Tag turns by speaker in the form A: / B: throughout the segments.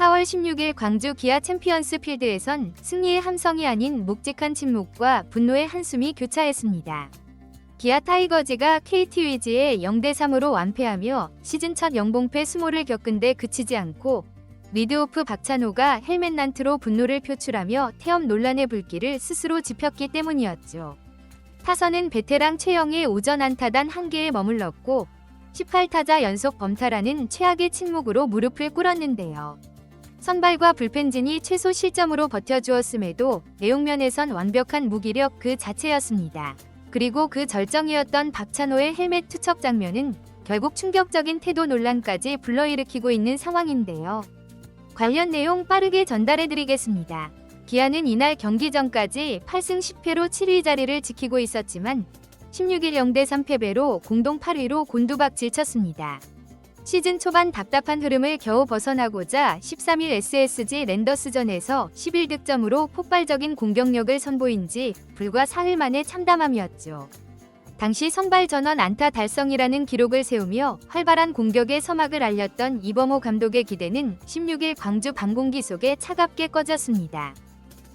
A: 4월 16일 광주 기아 챔피언스 필드에선 승리의 함성이 아닌 묵직한 침묵과 분노의 한숨이 교차했습니다. 기아 타이거즈가 KT 위즈에 0대3으로 완패하며 시즌 첫 영봉패 수모를 겪은 데 그치지 않고 리드오프 박찬호가 헬멧 난트로 분노를 표출하며 태업 논란의 불길을 스스로 지폈기 때문이었죠. 타선은 베테랑 최영의 오전 안타단 1개에 머물렀고 18타자 연속 범타라는 최악의 침묵으로 무릎을 꿇었는데요. 선발과 불펜진이 최소 실점으로 버텨주었음에도 내용면에선 완벽한 무기력 그 자체였습니다. 그리고 그 절정이었던 박찬호의 헬멧 투척 장면은 결국 충격적인 태도 논란까지 불러일으키고 있는 상황인데요. 관련 내용 빠르게 전달해드리겠습니다. 기아는 이날 경기 전까지 8승 10패로 7위 자리를 지키고 있었지만 16일 0대3 패배로 공동 8위로 곤두박질 쳤습니다. 시즌 초반 답답한 흐름을 겨우 벗어나고자 13일 SSG 랜더스전에서 11득점으로 폭발적인 공격력을 선보인 지 불과 사흘 만의 참담함이었죠. 당시 선발 전원 안타 달성이라는 기록을 세우며 활발한 공격의 서막을 알렸던 이범호 감독의 기대는 16일 광주 방공기 속에 차갑게 꺼졌습니다.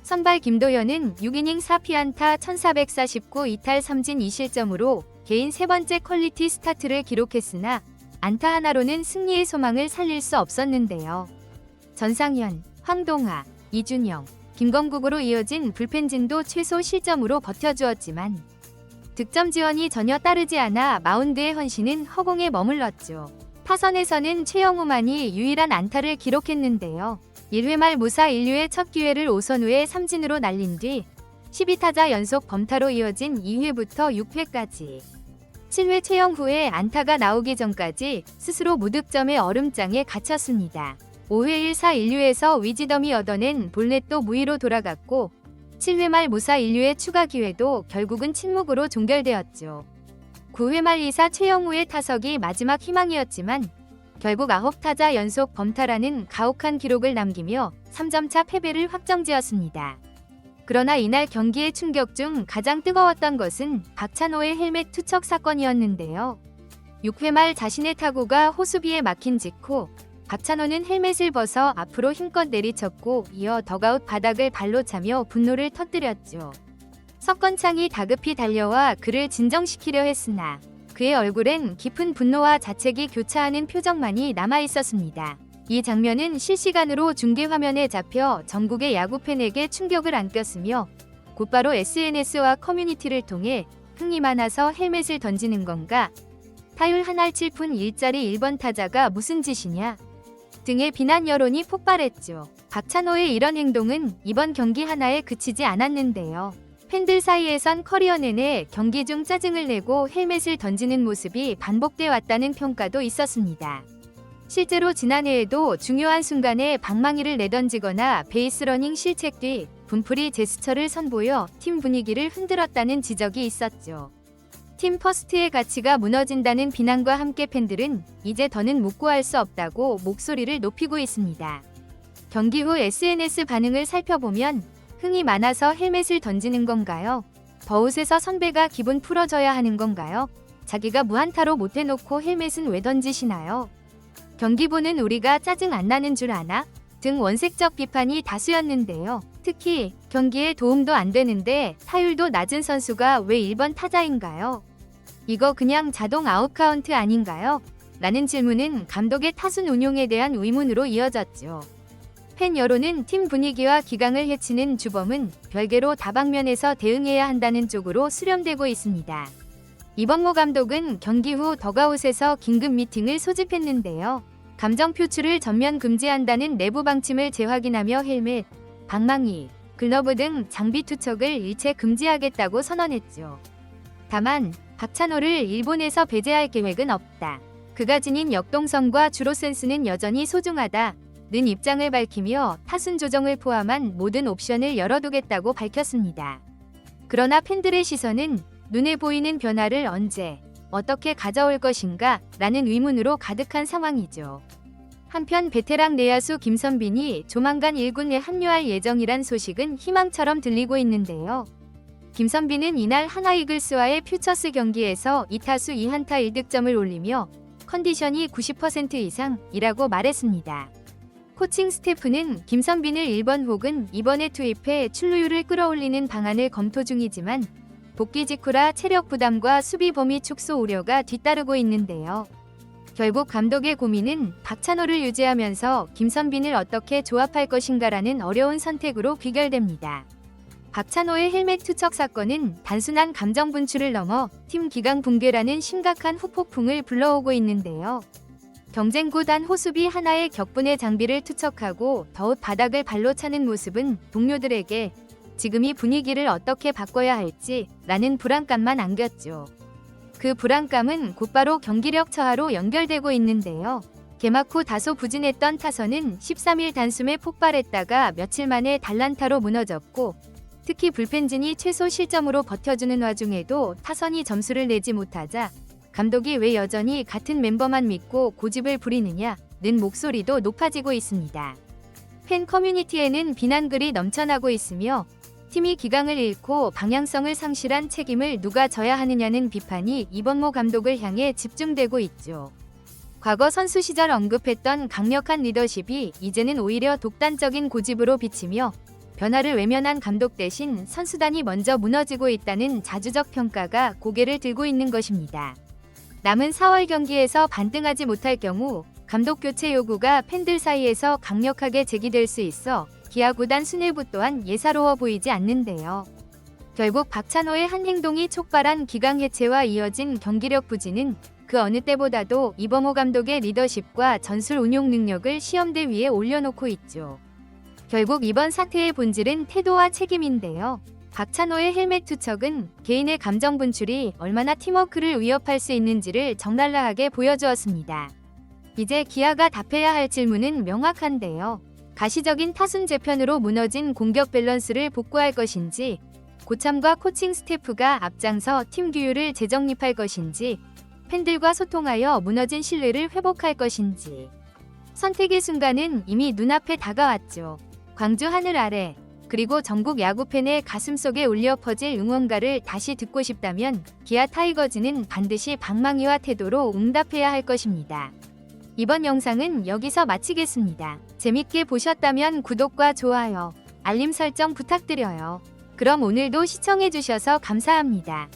A: 선발 김도현은 6이닝 4피안타 1449 2탈 3진 2실점으로 개인 세 번째 퀄리티 스타트를 기록했으나 안타 하나로는 승리의 소망을 살릴 수 없었는데요. 전상현, 황동하, 이준영, 김건국으로 이어진 불펜진도 최소 실점으로 버텨주었지만 득점 지원이 전혀 따르지 않아 마운드의 헌신은 허공에 머물렀죠. 타선에서는 최영우만이 유일한 안타를 기록했는데요. 1회 말 무사 1루의 첫 기회를 오선우의 삼진으로 날린 뒤 12타자 연속 범타로 이어진 2회부터 6회까지 7회 최영후의 안타가 나오기 전까지 스스로 무득점의 얼음장에 갇혔습니다. 5회 1사 1루에서 위즈덤이 얻어낸 볼넷도 무위로 돌아갔고 7회 말 무사 1루의 추가 기회도 결국은 침묵으로 종결되었죠. 9회 말 2사 최영후의 타석이 마지막 희망이었지만 결국 9타자 연속 범타라는 가혹한 기록을 남기며 3점차 패배를 확정지었습니다. 그러나 이날 경기의 충격 중 가장 뜨거웠던 것은 박찬호의 헬멧 투척 사건이었는데요. 6회 말 자신의 타구가 호수비에 막힌 직후 박찬호는 헬멧을 벗어 앞으로 힘껏 내리쳤고 이어 덕아웃 바닥을 발로 차며 분노를 터뜨렸죠. 석건창이 다급히 달려와 그를 진정시키려 했으나 그의 얼굴엔 깊은 분노와 자책이 교차하는 표정만이 남아있었습니다. 이 장면은 실시간으로 중계화면에 잡혀 전국의 야구팬에게 충격을 안겼으며 곧바로 SNS와 커뮤니티를 통해 흥이 많아서 헬멧을 던지는 건가? 타율 한할 7푼 1짜리 1번 타자가 무슨 짓이냐? 등의 비난 여론이 폭발했죠. 박찬호의 이런 행동은 이번 경기 하나에 그치지 않았는데요. 팬들 사이에선 커리어 내내 경기 중 짜증을 내고 헬멧을 던지는 모습이 반복돼 왔다는 평가도 있었습니다. 실제로 지난해에도 중요한 순간에 방망이를 내던지거나 베이스러닝 실책 뒤 분풀이 제스처를 선보여 팀 분위기를 흔들었다는 지적이 있었죠. 팀 퍼스트의 가치가 무너진다는 비난과 함께 팬들은 이제 더는 묵고할 수 없다고 목소리를 높이고 있습니다. 경기 후 SNS 반응을 살펴보면 흥이 많아서 헬멧을 던지는 건가요? 버웃에서 선배가 기분 풀어줘야 하는 건가요? 자기가 무안타로 못해놓고 헬멧은 왜 던지시나요? 경기 보는 우리가 짜증 안 나는 줄 아나? 등 원색적 비판이 다수였는데요. 특히 경기에 도움도 안 되는데 타율도 낮은 선수가 왜 1번 타자인가요? 이거 그냥 자동 아웃카운트 아닌가요? 라는 질문은 감독의 타순 운용에 대한 의문으로 이어졌죠. 팬 여론은 팀 분위기와 기강을 해치는 주범은 별개로 다방면에서 대응해야 한다는 쪽으로 수렴되고 있습니다. 이범모 감독은 경기 후 덕아웃에서 긴급 미팅을 소집했는데요. 감정 표출을 전면 금지한다는 내부 방침을 재확인하며 헬멧, 방망이, 글러브 등 장비 투척을 일체 금지하겠다고 선언했죠. 다만 박찬호를 일본에서 배제할 계획은 없다. 그가 지닌 역동성과 주로 센스는 여전히 소중하다. 는 입장을 밝히며 타순 조정을 포함한 모든 옵션을 열어두겠다고 밝혔습니다. 그러나 팬들의 시선은 눈에 보이는 변화를 언제, 어떻게 가져올 것인가? 라는 의문으로 가득한 상황이죠. 한편 베테랑 내야수 김선빈이 조만간 1군에 합류할 예정이란 소식은 희망처럼 들리고 있는데요. 김선빈은 이날 한화 이글스와의 퓨처스 경기에서 2타수 2안타 1득점을 올리며 컨디션이 90% 이상이라고 말했습니다. 코칭 스태프는 김선빈을 1번 혹은 2번에 투입해 출루율을 끌어올리는 방안을 검토 중이지만 복귀 직후라 체력 부담과 수비 범위 축소 우려가 뒤따르고 있는데요. 결국 감독의 고민은 박찬호를 유지하면서 김선빈을 어떻게 조합할 것인가라는 어려운 선택으로 귀결됩니다. 박찬호의 헬멧 투척 사건은 단순한 감정 분출을 넘어 팀 기강 붕괴라는 심각한 후폭풍을 불러오고 있는데요. 경쟁 구단 호수비 하나의 격분의 장비를 투척하고 더욱 바닥을 발로 차는 모습은 동료들에게 지금 이 분위기를 어떻게 바꿔야 할지 라는 불안감만 안겼죠. 그 불안감은 곧바로 경기력 저하로 연결되고 있는데요. 개막 후 다소 부진했던 타선은 13일 단숨에 폭발했다가 며칠 만에 달란타로 무너졌고 특히 불펜진이 최소 실점으로 버텨주는 와중에도 타선이 점수를 내지 못하자 감독이 왜 여전히 같은 멤버만 믿고 고집을 부리느냐는 목소리도 높아지고 있습니다. 팬 커뮤니티에는 비난글이 넘쳐나고 있으며 팀이 기강을 잃고 방향성을 상실한 책임을 누가 져야 하느냐는 비판이 이번모 감독을 향해 집중되고 있죠. 과거 선수 시절 언급했던 강력한 리더십이 이제는 오히려 독단적인 고집으로 비치며 변화를 외면한 감독 대신 선수단이 먼저 무너지고 있다는 자주적 평가가 고개를 들고 있는 것입니다. 남은 4월 경기에서 반등하지 못할 경우 감독 교체 요구가 팬들 사이에서 강력하게 제기될 수 있어 기아 구단 수뇌부 또한 예사로워 보이지 않는데요. 결국 박찬호의 한 행동이 촉발한 기강 해체와 이어진 경기력 부진은 그 어느 때보다도 이범호 감독의 리더십과 전술 운용 능력을 시험대 위에 올려놓고 있죠. 결국 이번 사태의 본질은 태도와 책임인데요. 박찬호의 헬멧 투척은 개인의 감정 분출이 얼마나 팀워크를 위협할 수 있는지를 적나라하게 보여주었습니다. 이제 기아가 답해야 할 질문은 명확한데요. 가시적인 타순 재편으로 무너진 공격 밸런스를 복구할 것인지, 고참과 코칭 스태프가 앞장서 팀 규율을 재정립할 것인지, 팬들과 소통하여 무너진 신뢰를 회복할 것인지. 선택의 순간은 이미 눈앞에 다가왔죠. 광주 하늘 아래, 그리고 전국 야구팬의 가슴속에 울려 퍼질 응원가를 다시 듣고 싶다면 기아 타이거즈는 반드시 방망이와 태도로 응답해야 할 것입니다. 이번 영상은 여기서 마치겠습니다. 재밌게 보셨다면 구독과 좋아요, 알림 설정 부탁드려요. 그럼 오늘도 시청해주셔서 감사합니다.